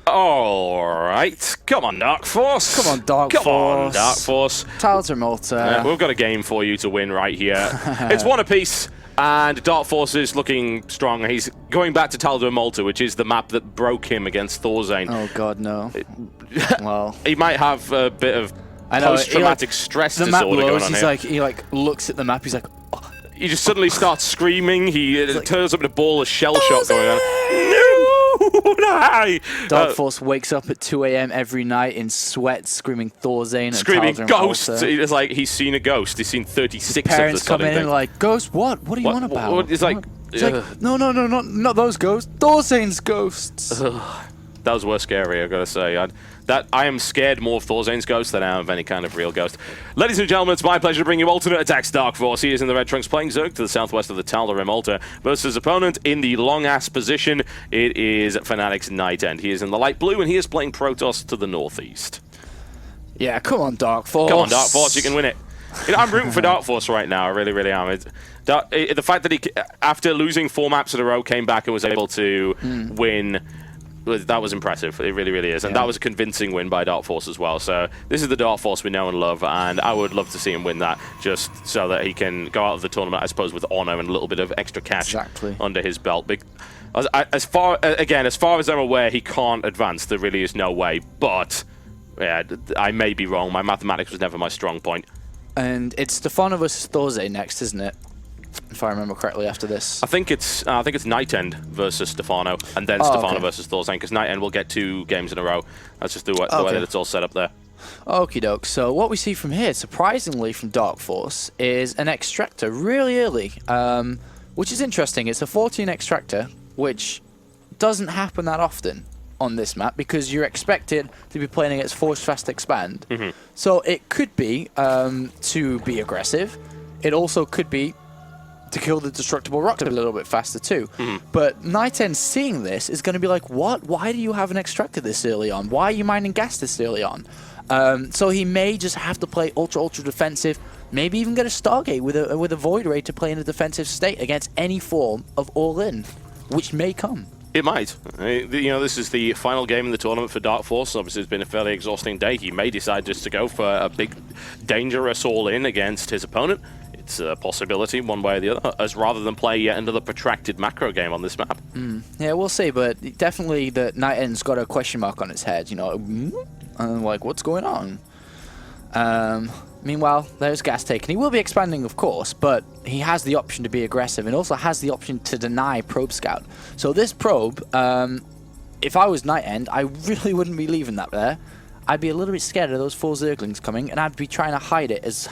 Alright, come on, DarKFoRcE. Come on, DarKFoRcE. Come on, DarKFoRcE. TotalBiscuit. We've got a game for you to win right here. It's one apiece, and DarKFoRcE is looking strong. He's going back to TotalBiscuit, which is the map that broke him against Thorzane. Oh god, no. Well, he might have a bit of post-traumatic stress disorder going on here. He looks at the map, he's like, oh. He just suddenly starts screaming. He turns up in a ball of shell shock going on. No! DarKFoRcE wakes up at 2 AM every night in sweat, screaming Thorzane. Screaming ghost! It's like he's seen a ghost. He's seen 36 of the parents come in and like, ghost, what? What are you on about? It's like, no, not those ghosts. Thorzane's ghosts. That was worse scary, I've got to say. I am scared more of Thorzane's ghost than I am of any kind of real ghost. Ladies and gentlemen, it's my pleasure to bring you alternate attacks DarKFoRcE. He is in the red trunks playing Zerg to the southwest of the TotalBiscuit versus opponent in the long-ass position. It is Fnatic's NightEnD. He is in the light blue and he is playing Protoss to the northeast. Yeah, come on, DarKFoRcE. Come on, DarKFoRcE, you can win it. I'm rooting for DarKFoRcE right now, I really, really am. The fact that he, after losing 4 maps in a row, came back and was able to win. That was impressive. It really, really is. And that was a convincing win by DarKFoRcE as well. So this is the DarKFoRcE we know and love, and I would love to see him win that just so that he can go out of the tournament, I suppose, with honor and a little bit of extra cash under his belt. As far as I'm aware, he can't advance. There really is no way. But yeah, I may be wrong. My mathematics was never my strong point. And it's Stefano versus Thorzane next, isn't it? If I remember correctly, after this, I think it's NightEnD versus Stefano, and then Stefano versus Thorzane, because NightEnD will get 2 games in a row. That's just the way that it's all set up there. Okie doke. So what we see from here, surprisingly from DarKFoRcE, is an extractor really early, which is interesting. It's a 14 extractor, which doesn't happen that often on this map because you're expected to be playing against Force Fast Expand. So it could be to be aggressive. It also could be to kill the destructible rocket a little bit faster too. But NightEnD seeing this is going to be like, what? Why do you have an extractor this early on? Why are you mining gas this early on? So he may just have to play ultra defensive, maybe even get a Stargate with a Void Ray to play in a defensive state against any form of all-in, which may come. It might. You know, this is the final game in the tournament for DarKFoRcE. Obviously, it's been a fairly exhausting day. He may decide just to go for a big, dangerous all-in against his opponent. It's a possibility, one way or the other, as rather than play yet another protracted macro game on this map. Yeah, we'll see, but definitely the NightEnd's got a question mark on his head, you know, and like, what's going on? Meanwhile, there's gas taken. He will be expanding, of course, but he has the option to be aggressive and also has the option to deny Probe Scout. So this probe, if I was NightEnD, I really wouldn't be leaving that there. I'd be a little bit scared of those 4 Zerglings coming, and I'd be trying to hide it as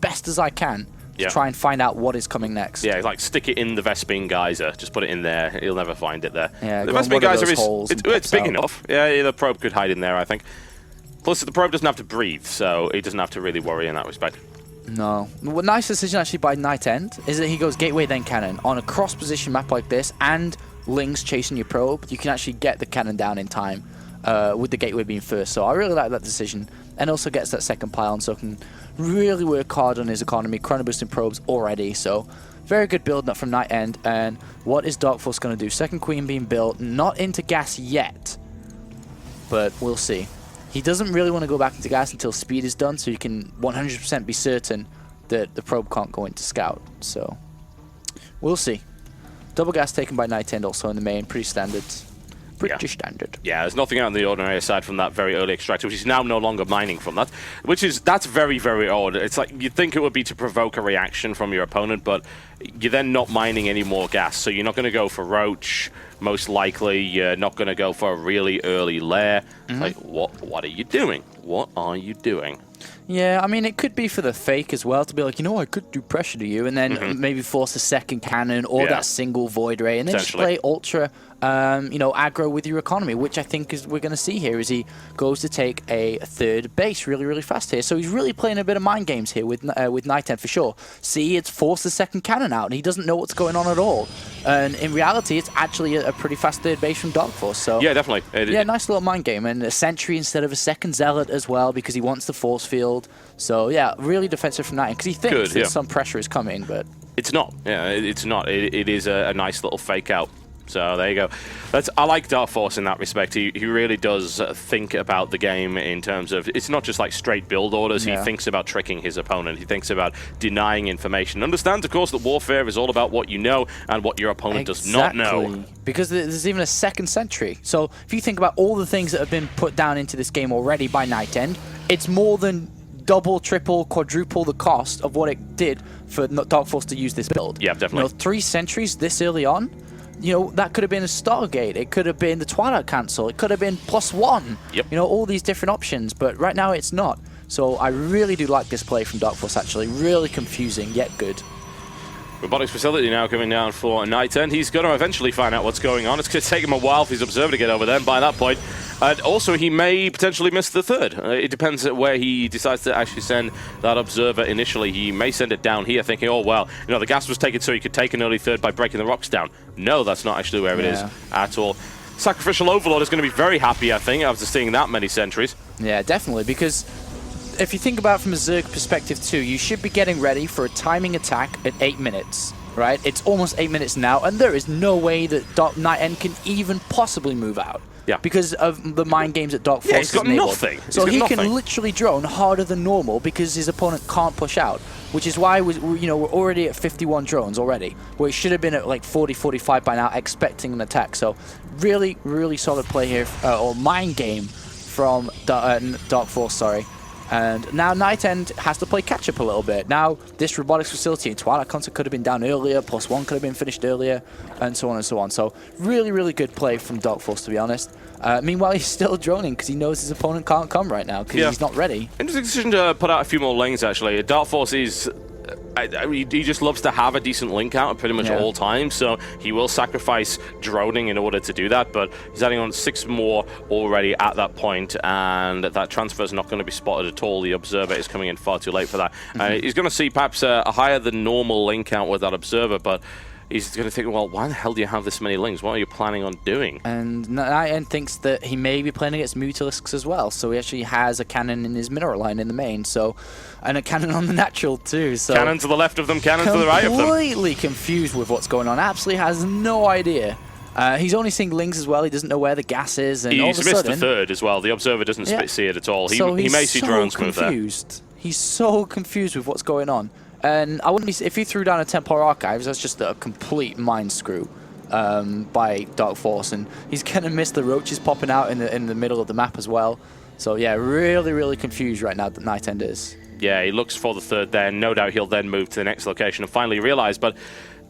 best as I can to try and find out what is coming next. Yeah, like stick it in the Vespene Geyser. Just put it in there. He'll never find it there. Yeah, the Vespene Geyser it's big enough. Yeah, the probe could hide in there, I think. Plus, the probe doesn't have to breathe, so he doesn't have to really worry in that respect. No. Well, nice decision actually by NightEnD is that he goes gateway then cannon. On a cross-position map like this and Lings chasing your probe, you can actually get the cannon down in time with the gateway being first. So I really like that decision. And also gets that second pylon, so can really work hard on his economy. Chrono boosting probes already, so very good build up from NightEnD. And what is DarKFoRcE going to do? Second queen being built, not into gas yet, but we'll see. He doesn't really want to go back into gas until speed is done, so you can 100% be certain that the probe can't go into scout. So we'll see. Double gas taken by NightEnD also in the main, pretty standard. Pretty standard. Yeah, there's nothing out of the ordinary aside from that very early extractor, which is now no longer mining from that. That's very, very odd. It's like you'd think it would be to provoke a reaction from your opponent, but you're then not mining any more gas, so you're not going to go for Roach. Most likely, you're not going to go for a really early lair. Like, what are you doing? What are you doing? Yeah, I mean, it could be for the fake as well, to be like, you know, I could do pressure to you, and then maybe force a second cannon or that single Void Ray, and then just play ultra, you know, aggro with your economy, which I think is we're going to see here is he goes to take a third base really, really fast here. So he's really playing a bit of mind games here with NightEnD for sure. See, it's forced the second cannon out, and he doesn't know what's going on at all. And in reality, it's actually a pretty fast third base from DarKFoRcE. So yeah, definitely. Yeah, nice little mind game, and a sentry instead of a second zealot as well because he wants the force field. So yeah, really defensive from NightEnD because he thinks that some pressure is coming, but it's not. Yeah, it's not. It is a nice little fake out So there you go. I like DarKFoRcE in that respect. He really does think about the game in terms of, it's not just like straight build orders. He thinks about tricking his opponent. He thinks about denying information. Understands, of course, that warfare is all about what you know and what your opponent does not know. Because there's even a second sentry. So if you think about all the things that have been put down into this game already by NightEnD, it's more than double, triple, quadruple the cost of what it did for DarKFoRcE to use this build. Yeah, definitely. You know, 3 sentries this early on, you know, that could have been a Stargate, it could have been the Twilight Council, it could have been +1. Yep. You know, all these different options, but right now it's not. So I really do like this play from DarKFoRcE, actually. Really confusing, yet good. Robotics facility now coming down for NightEnD. He's going to eventually find out what's going on. It's going to take him a while for his observer to get over there by that point. And also, he may potentially miss the third. It depends on where he decides to actually send that observer initially. He may send it down here thinking, oh, well, you know, the gas was taken so he could take an early third by breaking the rocks down. No, that's not actually where it is at all. Sacrificial Overlord is going to be very happy, I think, after seeing that many sentries. Yeah, definitely, because if you think about it from a Zerg perspective too, you should be getting ready for a timing attack at 8 minutes, right? It's almost 8 minutes now, and there is no way that NightEnD can even possibly move out. Yeah. Because of the mind games that DarKFoRcE he's got nothing. So he can literally drone harder than normal because his opponent can't push out, which is why we're already at 51 drones already, where it should have been at like 40, 45 by now, expecting an attack. So really, really solid play here, or mind game from DarKFoRcE, sorry. And now NightEnD has to play catch-up a little bit. Now, this robotics facility in Twilight Council could have been down earlier, +1 could have been finished earlier, and so on and so on. So, really, really good play from DarKFoRcE, to be honest. Meanwhile, he's still droning because he knows his opponent can't come right now because he's not ready. Interesting decision to put out a few more lanes, actually. DarKFoRcE is... he just loves to have a decent link out at pretty much all times, so he will sacrifice droning in order to do that, but he's adding on 6 more already at that point, and that transfer is not going to be spotted at all. The observer is coming in far too late for that. He's going to see perhaps a higher than normal link out with that observer, but he's going to think, well, why the hell do you have this many links? What are you planning on doing? And NightEnD thinks that he may be playing against Mutalisks as well, so he actually has a cannon in his mineral line in the main, so, and a cannon on the natural too. So cannon to the left of them, cannon to the right of them. Completely confused with what's going on. Absolutely has no idea. He's only seeing links as well. He doesn't know where the gas is, and all of a sudden, he's missed the third as well. The observer doesn't see it at all. He may see drones move there. He's so confused with what's going on. And I wouldn't be, if he threw down a Templar Archives, that's just a complete mind screw by DarKFoRcE, and he's gonna miss the roaches popping out in the middle of the map as well. So yeah, really, really confused right now that NightEnD is. Yeah, he looks for the third there. No doubt he'll then move to the next location and finally realize, but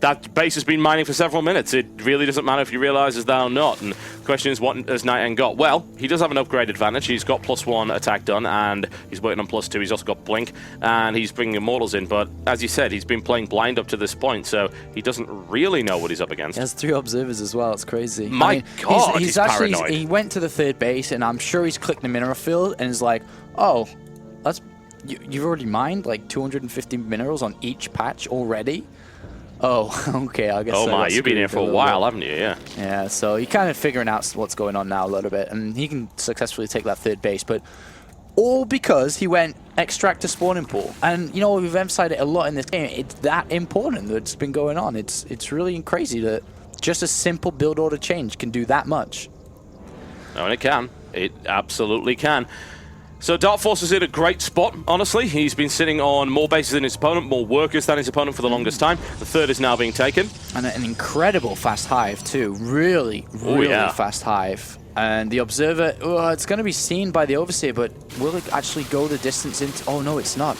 that base has been mining for several minutes. It really doesn't matter if he realizes that or not. And the question is, what has NightEnD got? Well, he does have an upgrade advantage. He's got +1 attack done, and he's working on +2. He's also got Blink, and he's bringing Immortals in. But as you said, he's been playing blind up to this point, so he doesn't really know what he's up against. He has 3 observers as well. It's crazy. My God, he's actually paranoid. He went to the third base, and I'm sure he's clicked the mineral field, and is like, oh, that's you've already mined like 250 minerals on each patch already. Oh, okay, I guess. Oh my, you've been here for a while, haven't you? Yeah. Yeah, so you're kind of figuring out what's going on now a little bit, and he can successfully take that third base, but all because he went extract to spawning pool. And, you know, we've emphasized it a lot in this game. It's that important that's been going on. It's really crazy that just a simple build order change can do that much. Oh, and it can. It absolutely can. So DarKFoRcE is in a great spot, honestly. He's been sitting on more bases than his opponent, more workers than his opponent for the longest time. The third is now being taken. And an incredible fast hive, too. Really fast hive. And the observer, it's going to be seen by the Overseer, but will it actually go the distance into... Oh, no, it's not.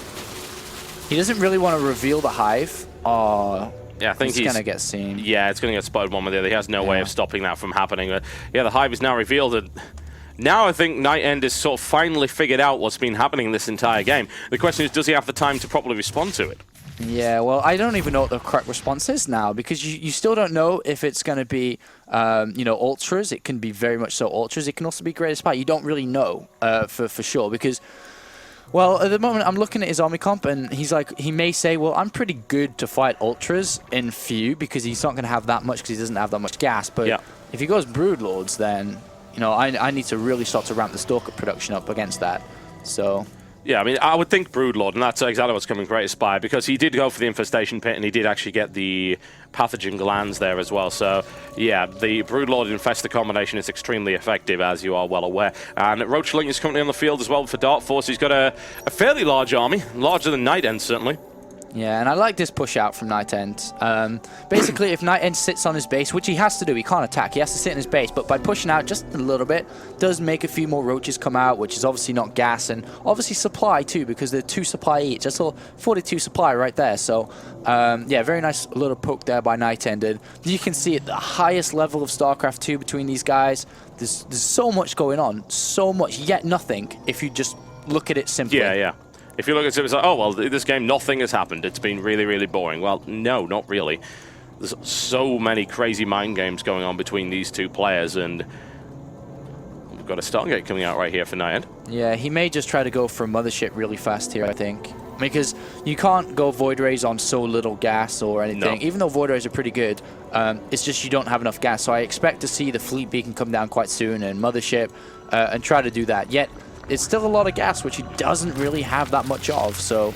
He doesn't really want to reveal the hive. Oh, yeah, I think he's going to get seen. Yeah, it's going to get spotted one way or the other. He has no way of stopping that from happening. But yeah, the hive is now revealed. And now I think NightEnD has sort of finally figured out what's been happening this entire game. The question is, does he have the time to properly respond to it? Yeah, well, I don't even know what the correct response is now, because you still don't know if it's going to be, you know, ultras. It can be very much so ultras. It can also be greatest spy. You don't really know for sure, because, well, at the moment I'm looking at his army comp, and he's like, he may say, well, I'm pretty good to fight ultras in few, because he's not going to have that much, because he doesn't have that much gas. But if he goes Broodlords, then, you know, I need to really start to ramp the Stalker production up against that. So... Yeah, I mean, I would think Broodlord, and that's exactly what's coming Great Spire, because he did go for the Infestation Pit, and he did actually get the Pathogen Glands there as well. So, yeah, the Broodlord Infestor combination is extremely effective, as you are well aware. And Roachling is currently on the field as well for DarKFoRcE. He's got a fairly large army, larger than NightEnD, certainly. Yeah, and I like this push out from NightEnD. Basically, if NightEnD sits on his base, which he has to do, he can't attack, he has to sit in his base, but by pushing out just a little bit, does make a few more roaches come out, which is obviously not gas, and obviously supply too, because they're 2 supply each. That's all 42 supply right there, so yeah, very nice little poke there by NightEnD. And you can see at the highest level of StarCraft 2 between these guys, there's so much going on, so much, yet nothing, if you just look at it simply. Yeah, yeah. If you look at it, it's like, oh, well, this game, nothing has happened. It's been really, really boring. Well, no, not really. There's so many crazy mind games going on between these two players, and we've got a Stargate coming out right here for NightEnD. Yeah, he may just try to go for a Mothership really fast here, I think. Because you can't go Void Rays on so little gas or anything. No. Even though Void Rays are pretty good, it's just you don't have enough gas. So I expect to see the Fleet Beacon come down quite soon and Mothership and try to do that. Yet, it's still a lot of gas, which he doesn't really have that much of, so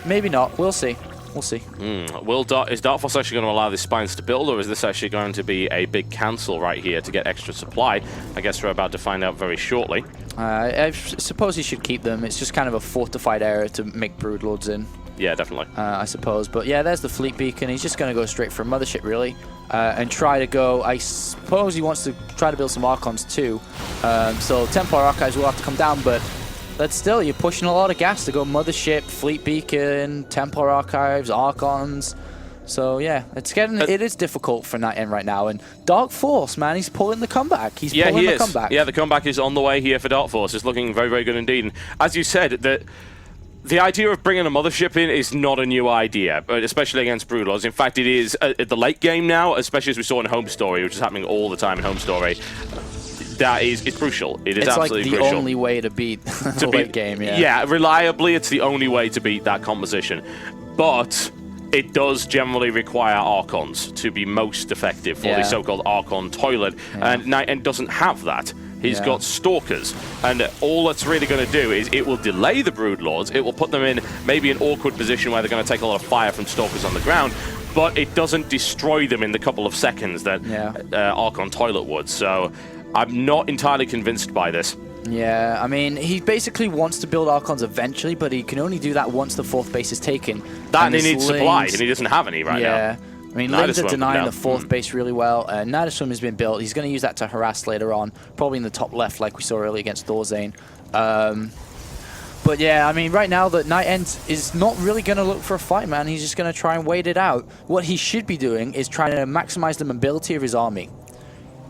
maybe not. We'll see. We'll see. Is DarKFoRcE actually going to allow the spines to build, or is this actually going to be a big cancel right here to get extra supply? I guess we're about to find out very shortly. I suppose he should keep them. It's just kind of a fortified area to make Broodlords in. Yeah, definitely. I suppose. But yeah, there's the Fleet Beacon. He's just going to go straight for a Mothership, really, and try to go... I suppose he wants to try to build some Archons, too. So Templar Archives will have to come down, but still, you're pushing a lot of gas to go Mothership, Fleet Beacon, Templar Archives, Archons. So yeah, it is difficult for NightEnD right now. And DarKFoRcE, man, he's pulling the comeback. He's pulling the comeback. Yeah, the comeback is on the way here for DarKFoRcE. It's looking very, very good indeed. And as you said, the idea of bringing a Mothership in is not a new idea, especially against Broodlords. In fact, it is at the late game now, especially as we saw in Home Story, which is happening all the time in Home Story. It's crucial. It's absolutely crucial. It's like the only way to beat the late game, yeah. Yeah, reliably, it's the only way to beat that composition. But it does generally require Archons to be most effective for the so-called Archon toilet, and NightEnD doesn't have that. He's got Stalkers, and all that's really going to do is it will delay the Broodlords. It will put them in maybe an awkward position where they're going to take a lot of fire from Stalkers on the ground, but it doesn't destroy them in the couple of seconds that Archon Toilet would. So I'm not entirely convinced by this. Yeah, I mean, he basically wants to build Archons eventually, but he can only do that once the 4th base is taken. And he needs supply, and he doesn't have any right now. Yeah. I mean, Lings are denying the 4th base really well. NightEswim has been built. He's going to use that to harass later on, probably in the top left like we saw earlier against Thorzane. But yeah, I mean, right now, the NightEnD is not really going to look for a fight, man. He's just going to try and wait it out. What he should be doing is trying to maximize the mobility of his army.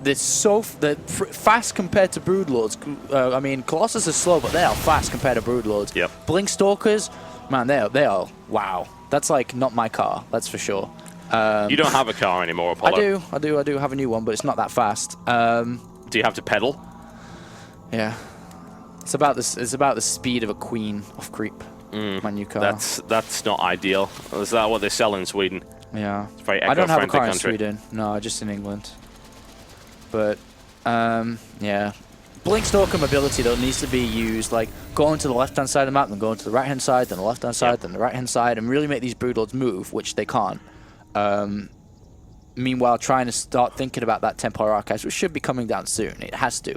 They're fast compared to Broodlords. I mean, Colossus is slow, but they are fast compared to Broodlords. Yep. Blink Stalkers, man, they are, wow. That's like not my car, that's for sure. You don't have a car anymore, Apollo. I do have a new one, but it's not that fast. Do you have to pedal? Yeah. It's about the speed of a queen off creep. My new car. That's not ideal. Is that what they sell in Sweden? Yeah. It's a very I don't have a car country. in Sweden. No, just in England. But yeah. Blink Stalker mobility though needs to be used, like going to the left-hand side of the map, then going to the right-hand side, then the left-hand side, then the right-hand side, and really make these Broodlords move, which they can't. Meanwhile, trying to start thinking about that Templar Archives, which should be coming down soon. It has to.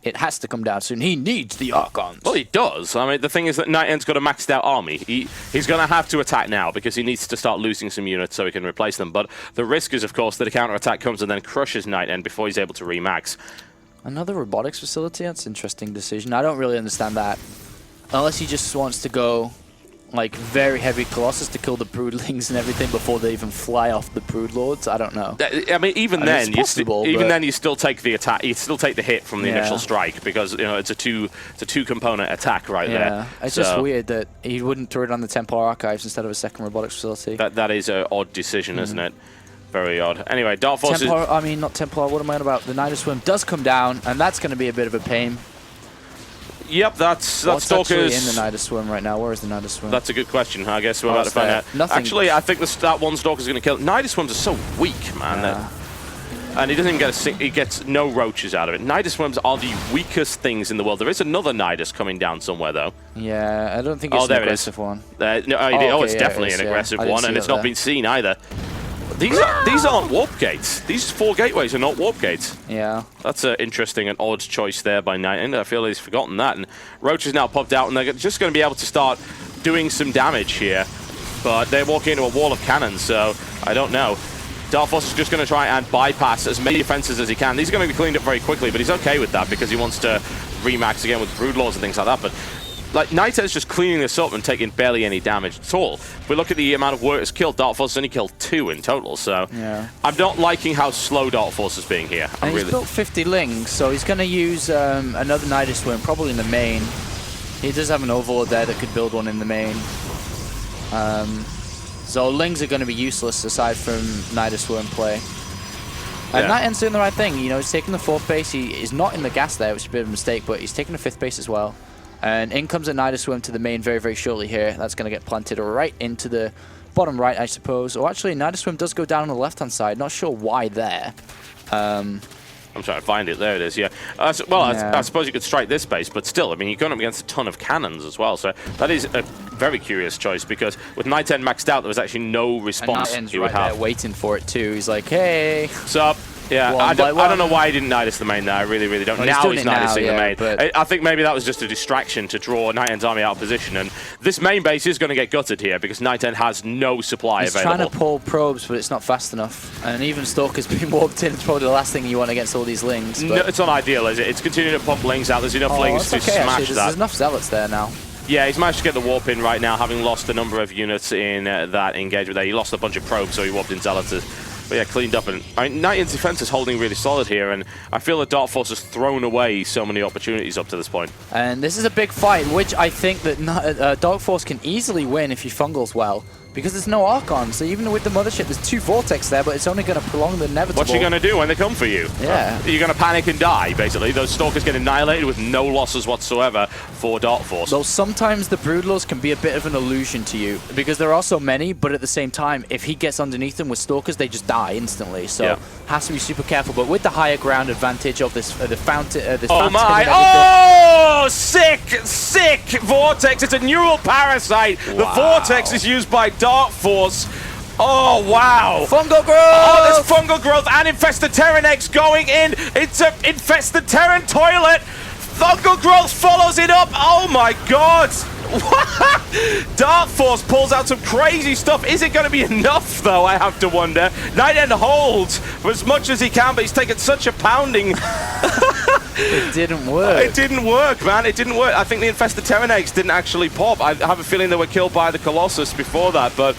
It has to come down soon. He needs the Archons. Well, he does. I mean, the thing is that NightEnd's got a maxed out army. He's going to have to attack now because he needs to start losing some units so he can replace them. But the risk is, of course, that a counter-attack comes and then crushes NightEnd before he's able to remax. Another robotics facility? That's an interesting decision. I don't really understand that. Unless he just wants to go like very heavy Colossus to kill the Broodlings and everything before they even fly off the Broodlords. I don't know. I mean, even then you still take the attack. You still take the hit from the initial strike because it's a two-component attack right there. It's just weird that he wouldn't throw it on the Templar Archives instead of a second robotics facility. That is an odd decision, isn't it? Very odd. Anyway, DarKFoRcE I mean, not Templar. What am I on about? The NightEswim does come down, and that's going to be a bit of a pain. Yep, that's Stalkers in the NightEswim right now. Where is the NightEswim? That's a good question. I guess we're about to find out. Nothing. Actually, I think that one Stalker's going to kill. NightEswims are so weak, man. And he doesn't even get he gets no roaches out of it. Nidus worms are the weakest things in the world. There is another Nidus coming down somewhere, though. Yeah, I don't think it's an aggressive one. No, okay, it's definitely an aggressive one, and it's not been seen either. These aren't warp gates. These 4 gateways are not warp gates. Yeah. That's an interesting and odd choice there by NightEnD. I feel he's forgotten that. And Roach is now popped out, and they're just going to be able to start doing some damage here. But they're walking into a wall of cannons, so I don't know. DarKFoRcE is just going to try and bypass as many defenses as he can. These are going to be cleaned up very quickly, but he's okay with that because he wants to remax again with Broodlords and things like that. But like NightEnd's just cleaning this up and taking barely any damage at all. If we look at the amount of workers killed, DarKFoRcE's only killed 2 in total. So yeah. I'm not liking how slow DarKFoRcE is being here. And he's built 50 lings, so he's going to use another Nidus worm, probably in the main. He does have an Overlord there that could build one in the main. So lings are going to be useless aside from Nidus worm play. And NightEnd's doing the right thing. You know, he's taking the 4th base. He is not in the gas there, which is a bit of a mistake, but he's taking the 5th base as well. And in comes a Nidus worm to the main very, very shortly here. That's going to get planted right into the bottom right, I suppose. Or actually, Nidus worm does go down on the left-hand side. Not sure why there. I'm trying to find it. There it is, yeah. I suppose you could strike this base, but still, I mean, you're going up against a ton of cannons as well. So that is a very curious choice because with NightEnD maxed out, there was actually no response he would have. There waiting for it too. He's like, hey. So, yeah, I don't know why he didn't Nidus the main there. I really, really don't. Well, now he's Nidusing the main. I think maybe that was just a distraction to draw NightEnd's army out of position. And this main base is going to get gutted here because NightEnD has no supply available. He's trying to pull probes, but it's not fast enough. And even Stalker's been warped in. It's probably the last thing you want against all these lings. No, it's not ideal, is it? It's continuing to pump lings out. There's enough lings to smash that. There's enough zealots there now. Yeah, he's managed to get the warp in right now, having lost a number of units in that engagement there. He lost a bunch of probes, so he warped in zealots. But yeah, cleaned up. And I mean, NightEnd's defense is holding really solid here, and I feel that DarKFoRcE has thrown away so many opportunities up to this point. And this is a big fight, which I think that DarKFoRcE can easily win if he fungles well. Because there's no Archon, so even with the Mothership, there's 2 Vortex there, but it's only going to prolong the inevitable. What's he going to do when they come for you? Yeah. You're going to panic and die, basically. Those Stalkers get annihilated with no losses whatsoever for DarKFoRcE. Though sometimes the Broodlords can be a bit of an illusion to you, because there are so many, but at the same time, if he gets underneath them with Stalkers, they just die instantly, so has to be super careful. But with the higher ground advantage of this, the fountain, oh my! Oh, sick Vortex! It's a neural parasite. Wow. The Vortex is used by DarKFoRcE. Oh, wow. Fungal growth! Oh, there's fungal growth and Infested Terran X going in. It's an Infested Terran toilet. Fungal growth follows it up. Oh, my God. DarKFoRcE pulls out some crazy stuff. Is it going to be enough, though, I have to wonder. NightEnD holds for as much as he can, but he's taken such a pounding. It didn't work. It didn't work, man. It didn't work. I think the Infested Terran eggs didn't actually pop. I have a feeling they were killed by the Colossus before that, but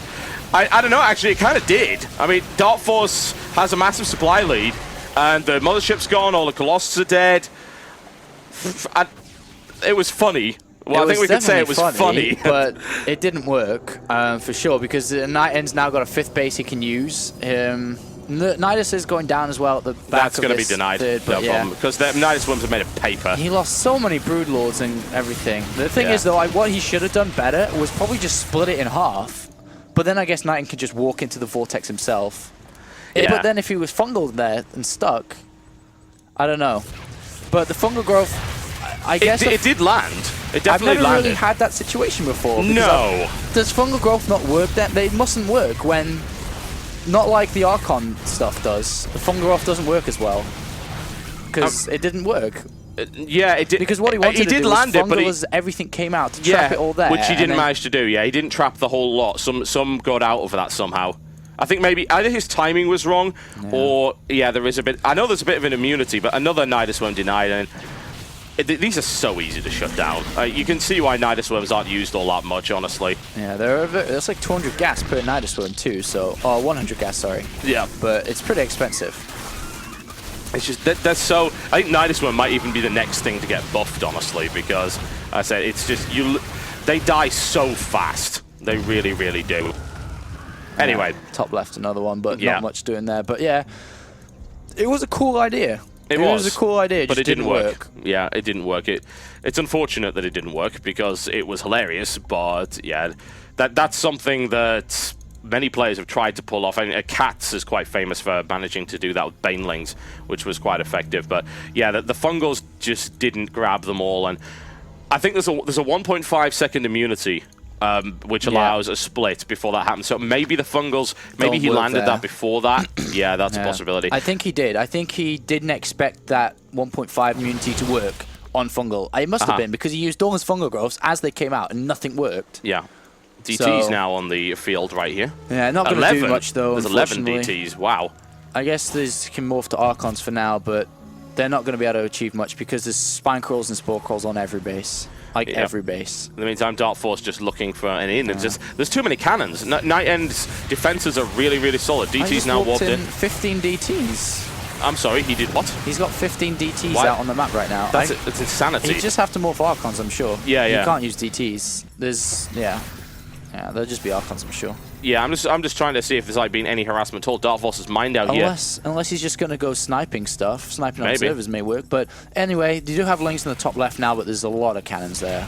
I don't know. Actually, it kind of did. I mean, DarKFoRcE has a massive supply lead, and the Mothership's gone. All the Colossus are dead. It was funny. Well, I think we could say it was funny. But it didn't work, for sure, because NightEnd's now got a 5th base he can use. Nidus is going down as well at the back. That's going to be denied, no problem, because the Nidus worms are made of paper. He lost so many Broodlords and everything. The thing is, though, what he should have done better was probably just split it in half. But then I guess NightEnD could just walk into the Vortex himself. But then if he was fungal there and stuck, I don't know. But the fungal growth, I guess... It did land. It definitely landed. I've never really had that situation before. No. Does fungal growth not work then? They mustn't work when... Not like the Archon stuff does. The fungal growth doesn't work as well. Because it didn't work. Yeah, it did. Because what he wanted to do was fungal as everything came out to trap it all there. Which he didn't manage to do, He didn't trap the whole lot. Some got out of that somehow. I think maybe either his timing was wrong, or, there is a bit... I know there's a bit of an immunity, but another Nidus worm denied, and these are so easy to shut down. You can see why Nidus worms aren't used all that much, honestly. Yeah, there's like 200 gas per Nidus worm too, so... 100 gas, sorry. Yeah. But it's pretty expensive. It's just, that's so... I think Nidus worm might even be the next thing to get buffed, honestly, because, I said, it's just... They die so fast. They really, really do. Anyway. Top left, another one, but not much doing there. But yeah, it was a cool idea. It was a cool idea, but it didn't work. Yeah, it didn't work. It's unfortunate that it didn't work because it was hilarious, but yeah, that's something that many players have tried to pull off. I mean, Cats is quite famous for managing to do that with Banelings, which was quite effective. But yeah, the fungals just didn't grab them all, and I think there's a 1.5 second immunity, which allows a split before that happens. So maybe the fungals, maybe he landed that before that. Yeah, that's a possibility. I think he did. I think he didn't expect that 1.5 immunity to work on fungal. It must have been because he used all his fungal growths as they came out and nothing worked. Yeah. DT's now on the field right here. Yeah, not going to do much though. There's 11 DTs. Wow. I guess these can morph to Archons for now, but they're not going to be able to achieve much because there's Spine Crawls and Spore Crawls on every base. Like every base. In the meantime, DarKFoRcE just looking for an in. It's just, there's too many cannons. NightEnd's defenses are really, really solid. DT's now warped in. 15 DTs. I'm sorry, he did what? He's got 15 DTs out on the map right now. That's it's insanity. You just have to morph Archons, I'm sure. Yeah. You can't use DTs. There's, yeah, they'll just be Archons, I'm sure. Yeah, I'm just trying to see if there's like been any harassment at all. DarKFoRCE is mined out here. Unless he's just going to go sniping stuff. Sniping on servers may work. But anyway, you do have links in the top left now, but there's a lot of cannons there.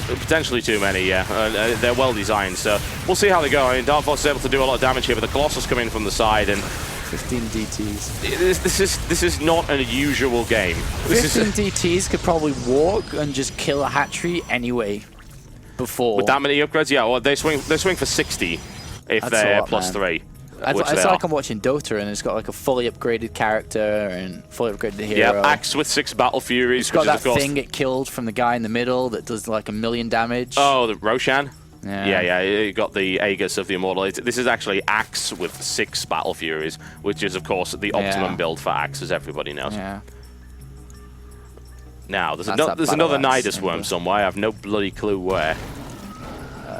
Potentially too many, yeah. They're well designed, so we'll see how they go. I mean, DarKFoRCE is able to do a lot of damage here, but the Colossus come in from the side and 15 DTs. This is not an usual game. 15 DTs could probably walk and just kill a hatchery anyway. Before with that many upgrades, yeah. Well, they swing for 60 if they're +3. It's like I'm watching Dota and it's got like a fully upgraded character and fully upgraded hero. Yeah, Axe with 6 Battle Furies. It's got that thing it killed from the guy in the middle that does like 1,000,000 damage. Oh, the Roshan? Yeah, you got the Aegis of the Immortal. This is actually Axe with 6 Battle Furies, which is, of course, the optimum build for Axe, as everybody knows. Yeah. Now, there's another Nidus worm somewhere. I have no bloody clue where.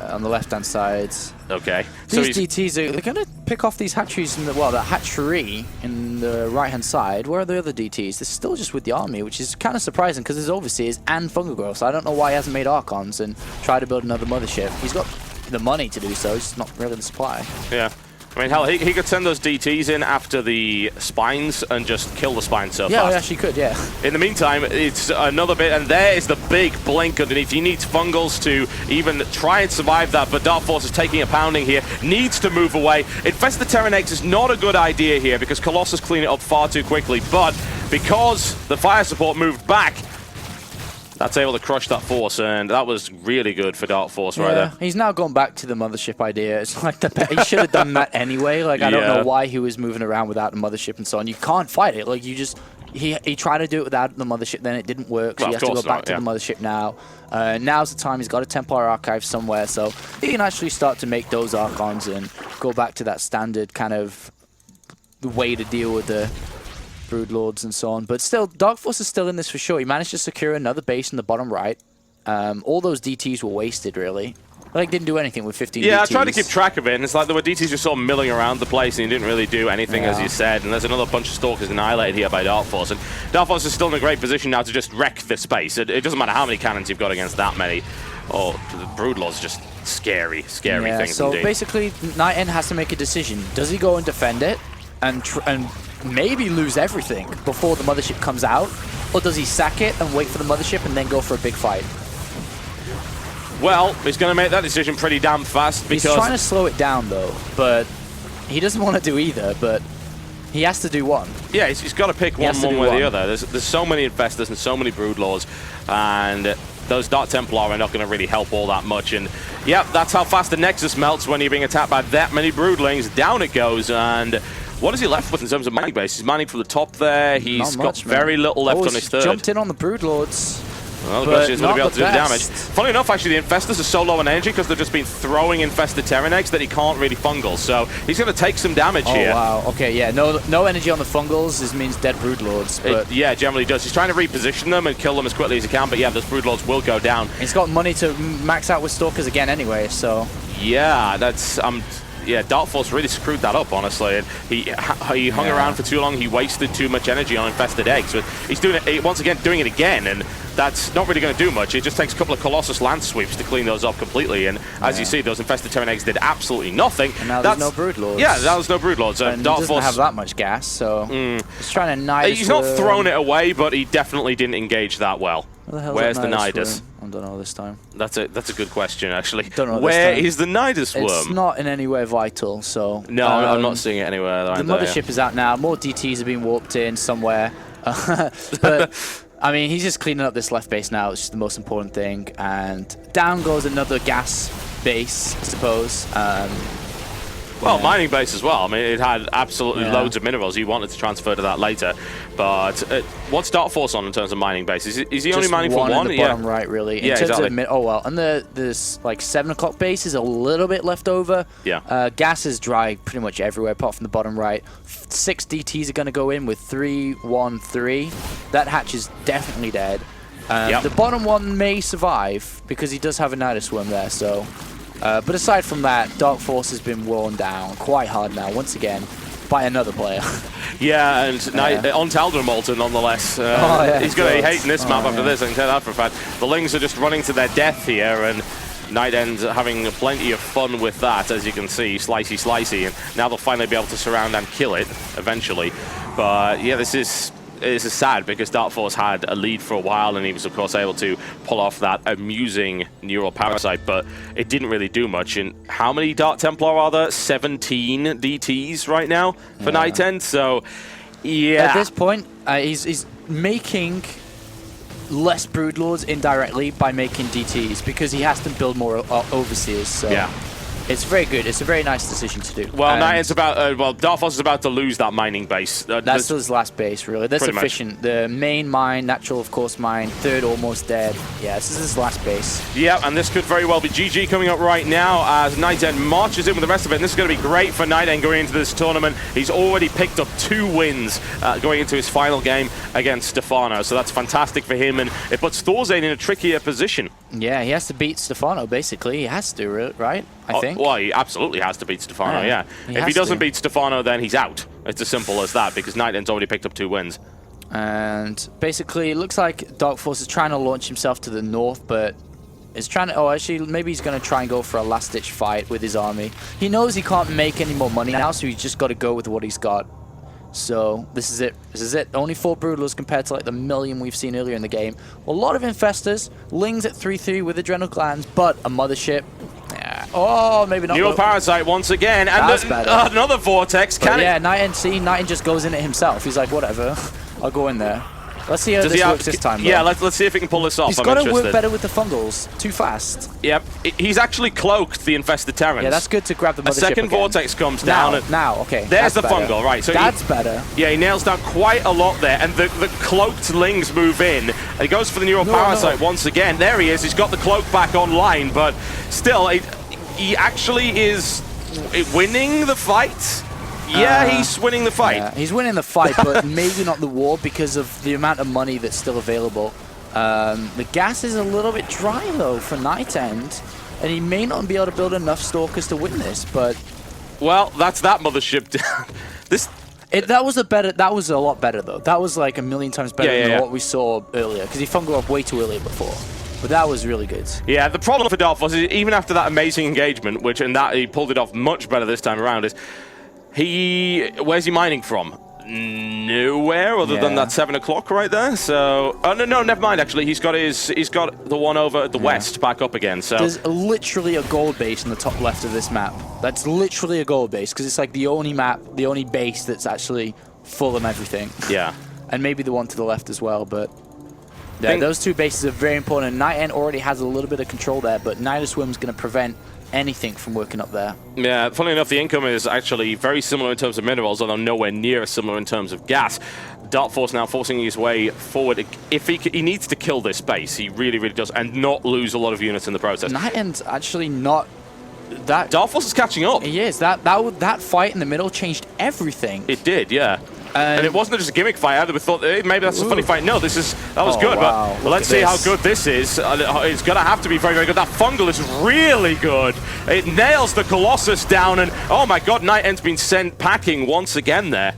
On the left-hand side. Okay. These DTs, they're going to pick off these hatcheries in the, the hatchery in the right-hand side. Where are the other DTs? They're still just with the army, which is kind of surprising because there's Overseers and Fungal Growth. So I don't know why he hasn't made Archons and tried to build another mothership. He's got the money to do so, just not really the supply. Yeah. I mean, hell, he could send those DTs in after the spines and just kill the spines so fast. Yeah, he actually could, yeah. In the meantime, it's another bit, and there is the big blink underneath. He needs Fungals to even try and survive that, but DarKFoRcE is taking a pounding here, needs to move away. Infest the Terran Eggs is not a good idea here because Colossus clean it up far too quickly, but because the fire support moved back, that's able to crush that force, and that was really good for DarKFoRcE right there. He's now gone back to the mothership idea. It's like he should have done that anyway. Like I don't know why he was moving around without the mothership and so on. You can't fight it. Like you just he tried to do it without the mothership, then it didn't work. So he has to go back to the mothership now. Now's the time. He's got a Templar archive somewhere, so he can actually start to make those Archons and go back to that standard kind of way to deal with the Broodlords and so on. But still, DarKFoRcE is still in this for sure. He managed to secure another base in the bottom right. All those DTs were wasted, really. Like, didn't do anything with 15 DTs. Yeah, I tried to keep track of it, and it's like there were DTs just sort of milling around the place, and he didn't really do anything, as you said. And there's another bunch of Stalkers annihilated here by DarKFoRcE. And DarKFoRcE is still in a great position now to just wreck the space. It doesn't matter how many cannons you've got against that many. Oh, the Broodlord's just scary things so indeed. Basically, NightEnD has to make a decision. Does he go and defend it and maybe lose everything before the mothership comes out? Or does he sack it and wait for the mothership and then go for a big fight? Well, he's going to make that decision pretty damn fast because... He's trying to slow it down, though, but he doesn't want to do either, but he has to do one. Yeah, he's got to pick one way or the other. There's so many Infestors and so many Broodlords, and those Dark Templar are not going to really help all that much. And, yeah, that's how fast the Nexus melts when you're being attacked by that many Broodlings. Down it goes, and... What is he left with in terms of mining base? He's mining from the top there. He's got very little left on his third. Jumped in on the Broodlords. Well, the question is, will he be able to do the damage? Funny enough, actually, the Infestors are so low on energy because they've just been throwing infested Terran Eggs that he can't really fungal. So he's going to take some damage here. Oh, wow. Okay, yeah. No energy on the fungals. This means dead Broodlords. But yeah, generally does. He's trying to reposition them and kill them as quickly as he can. But yeah, those Broodlords will go down. He's got money to max out with Stalkers again anyway, so... Yeah, that's... Yeah, DarKFoRcE really screwed that up, honestly. And he hung around for too long. He wasted too much energy on infested eggs. But he's doing it once again, and that's not really going to do much. It just takes a couple of Colossus land sweeps to clean those up completely. And as you see, those infested Terran Eggs did absolutely nothing. And now there's no Broodlords. Yeah, now there's no Broodlords. And he doesn't have that much gas, so he's trying to Nidus. He's not throwing it away, but he definitely didn't engage that well. Where the hell's Where's the Nidus? I don't know this time. That's a good question, actually. Don't know Where this time. is the Nidus worm? It's not in any way vital, so... No, I'm not seeing it anywhere. The mothership is out now. More DTs have been warped in somewhere. But, I mean, he's just cleaning up this left base now, which is the most important thing. And down goes another gas base, I suppose. Well, mining base as well. I mean, it had absolutely loads of minerals. You wanted to transfer to that later. But what's DarKFoRcE on in terms of mining base? Is he only mining for one? In the bottom right, really. In terms exactly. Of oh, well. And this like 7 o'clock base is a little bit left over. Yeah. Gas is dry pretty much everywhere apart from the bottom right. 6 DTs are going to go in with 3, 1, 3. That hatch is definitely dead. The bottom one may survive because he does have a Nidus worm there, so... but aside from that, DarKFoRcE has been worn down quite hard now, once again, by another player. Yeah, and on Taldermolten, nonetheless. He's going to be hating this map after this, I can tell that for a fact. The Lings are just running to their death here, and NightEnD having plenty of fun with that, as you can see, slicey, and now they'll finally be able to surround and kill it, eventually. But yeah, this is sad because DarKFoRcE had a lead for a while, and he was, of course, able to pull off that amusing neural parasite, but it didn't really do much. And how many Dark Templar are there? 17 DTs right now for NightEnD, so yeah. At this point, he's making less Broodlords indirectly by making DTs because he has to build more Overseers, so... Yeah. It's very good. It's a very nice decision to do. Well, NightEnd's about DarKFoRcE is about to lose that mining base. That's his last base, really. That's efficient. The main mine, natural, of course, mine, third almost dead. Yeah, this is his last base. Yeah, and this could very well be GG coming up right now as NightEnD marches in with the rest of it. And this is going to be great for NightEnD going into this tournament. He's already picked up 2 wins going into his final game against Stefano. So that's fantastic for him, and it puts Thorzane in a trickier position. Yeah, he has to beat Stefano, basically. He has to, right? I think. Well, he absolutely has to beat Stefano, yeah. If he doesn't beat Stefano, then he's out. It's as simple as that, because NightEnd's already picked up 2 wins. And basically, it looks like DarKFoRcE is trying to launch himself to the north, but is trying to... Oh, actually, maybe he's going to try and go for a last-ditch fight with his army. He knows he can't make any more money now, so he's just got to go with what he's got. So this is it. This is it. Only 4 Broodlers compared to like the million we've seen earlier in the game. A lot of Infestors, Lings at 3-3 with Adrenal Glands, but a Mothership. Yeah. Oh, maybe not. Neural Parasite once again, and another Vortex. NightEnD just goes in it himself. He's like, whatever, I'll go in there. Let's see how this works this time. Yeah, let's see if he can pull this off. He's got to work better with the fungals. Too fast. Yep. He's actually cloaked the Infested Terrans. Yeah, that's good to grab the mothership A second again. Vortex comes down. Okay. There's the fungal, right. So that's better. Yeah, he nails down quite a lot there, and the cloaked Lings move in. He goes for the Neural Parasite once again. There he is. He's got the cloak back online, but still, he actually is winning the fight. Yeah, he's winning the fight. Yeah, he's winning the fight, but maybe not the war because of the amount of money that's still available. The gas is a little bit dry, though, for NightEnD, and he may not be able to build enough Stalkers to win this, but... Well, that's that mothership. That was a lot better, though. That was like a million times better than what we saw earlier, because he fungal up way too early before. But that was really good. Yeah, the problem for DarKFoRcE is even after that amazing engagement, he pulled it off much better this time around, is where's he mining from? Nowhere other than that 7 o'clock right there. So, no, never mind. Actually, he's got the one over at the west back up again. So there's literally a gold base in the top left of this map. That's literally a gold base because it's like the only base that's actually full of everything. Yeah, and maybe the one to the left as well, but. Yeah, those 2 bases are very important. NightEnD already has a little bit of control there, but Nidus Worm's going to prevent anything from working up there. Yeah, funnily enough, the income is actually very similar in terms of minerals, although nowhere near as similar in terms of gas. DarKFoRcE now forcing his way forward. If he needs to kill this base, he really, really does, and not lose a lot of units in the process. NightEnd's actually not that... DarKFoRcE is catching up. He is. That fight in the middle changed everything. It did, yeah. And it wasn't just a gimmick fight either. We thought, hey, maybe that's a funny fight. No, that was good. Wow. But let's see how good this is. It's going to have to be very, very good. That fungal is really good. It nails the Colossus down. And, oh my god, NightEnd's been sent packing once again there.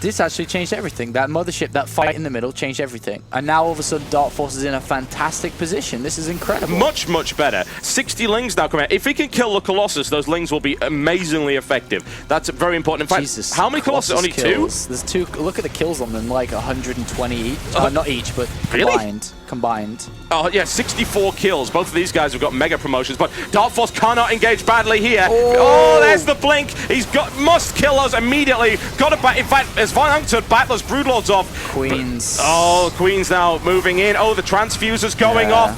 This actually changed everything. That mothership, that fight in the middle changed everything. And now all of a sudden DarKFoRcE is in a fantastic position. This is incredible. Much, much better. 60 Lings now coming out. If he can kill the Colossus, those Lings will be amazingly effective. That's very important. In fact, Jesus, how many Colossus? Only kills. 2? There's 2. Look at the kills on them, like 120 each. Not each, but combined. combined. Oh, yeah, 64 kills. Both of these guys have got mega promotions, but DarKFoRcE cannot engage badly here. Oh, there's the blink. He's must kill us immediately. Got to back. In fact, as Violent to battle those Broodlords off. Queens. Oh, Queens now moving in. Oh, the transfuser's going off.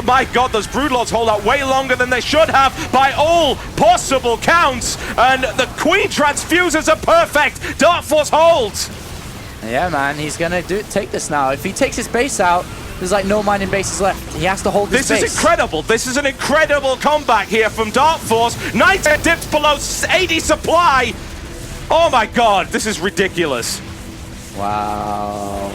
My God, those Broodlords hold out way longer than they should have by all possible counts. And the Queen transfusers are perfect. DarKFoRcE holds. Yeah, man, he's gonna take this now. If he takes his base out, there's like no mining bases left. He has to hold this base. This is incredible. This is an incredible comeback here from DarKFoRcE. NightEnD dips below 80 supply. Oh my God, this is ridiculous. Wow.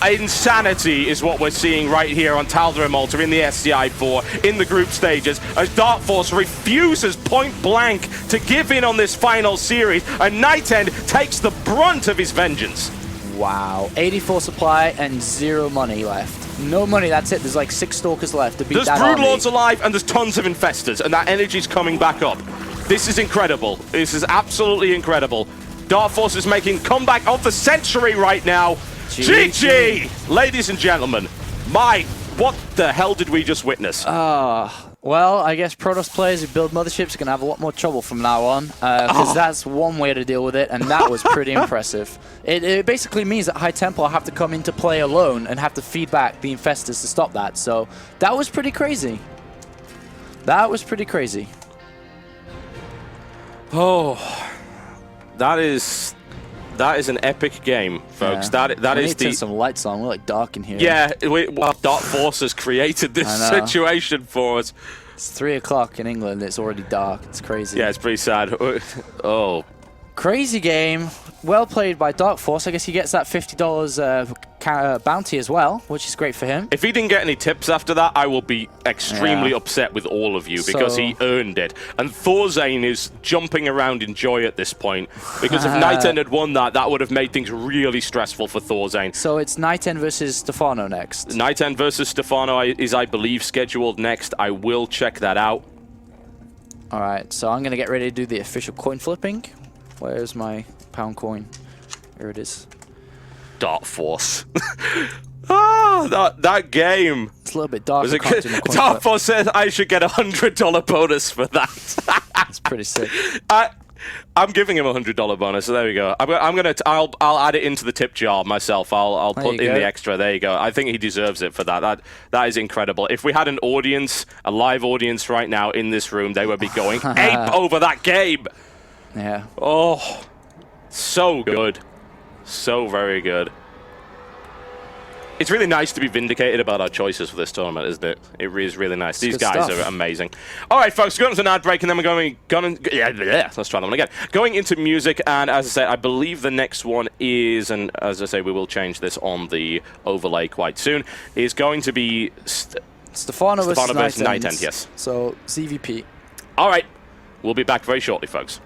Insanity is what we're seeing right here on Tal'Dorei Malta in the SCi4 in the group stages as DarKFoRcE refuses point blank to give in on this final series, and NightEnD takes the brunt of his vengeance. Wow, 84 supply and 0 money left. No money, that's it. There's like 6 Stalkers left to beat that army. There's Broodlords alive and there's tons of Infestors, and that energy's coming back up. This is incredible. This is absolutely incredible. DarKFoRcE is making comeback of the century right now. GG! Ladies and gentlemen, what the hell did we just witness? Well, I guess Protoss players who build motherships are going to have a lot more trouble from now on, because that's one way to deal with it, and that was pretty impressive. It basically means that High Tempo have to come into play alone and have to feed back the Infestors to stop that, so that was pretty crazy. That was pretty crazy. Oh, that is an epic game, folks. Yeah. That we is need to turn some lights on. We're like dark in here. Yeah, DarKFoRcE has created this situation for us. It's 3 o'clock in England. It's already dark. It's crazy. Yeah, it's pretty sad. Oh. Crazy game. Well played by DarKFoRcE. I guess he gets that $50 bounty as well, which is great for him. If he didn't get any tips after that, I will be extremely upset with all of you because he earned it. And ThoRzane is jumping around in joy at this point because if NightEnD had won that, that would have made things really stressful for ThoRzane. So it's NightEnD versus Stefano next. NightEnD versus Stefano is, I believe, scheduled next. I will check that out. All right, so I'm going to get ready to do the official coin flipping. Where's my pound coin? Here it is. DarKFoRcE. that game. It's a little bit dark. DarKFoRcE said I should get $100 bonus for that. That's pretty sick. I'm giving him a $100 bonus. So there we go. I'll add it into the tip jar myself. I'll put in the extra. There you go. I think he deserves it for that. That is incredible. If we had an audience, a live audience right now in this room, they would be going ape over that game. Yeah. Oh, so good. So very good. It's really nice to be vindicated about our choices for this tournament, isn't it? It is really nice. These guys are amazing. All right, folks, going to an ad break, and then we're going let's try that one again. Going into music, and as I said, I believe the next one is, and as I say, we will change this on the overlay quite soon, is going to be Stefano versus NightEnD, yes. So, ZVP. All right. We'll be back very shortly, folks.